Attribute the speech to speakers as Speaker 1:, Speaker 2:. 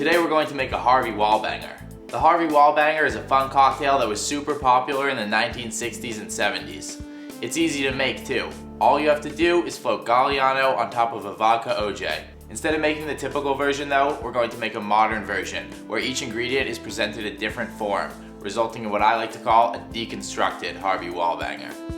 Speaker 1: Today we're going to make a Harvey Wallbanger. The Harvey Wallbanger is a fun cocktail that was super popular in the 1960s and 70s. It's easy to make too. All you have to do is float Galliano on top of a vodka OJ. Instead of making the typical version though, we're going to make a modern version, where each ingredient is presented in different form, resulting in what I like to call a deconstructed Harvey Wallbanger.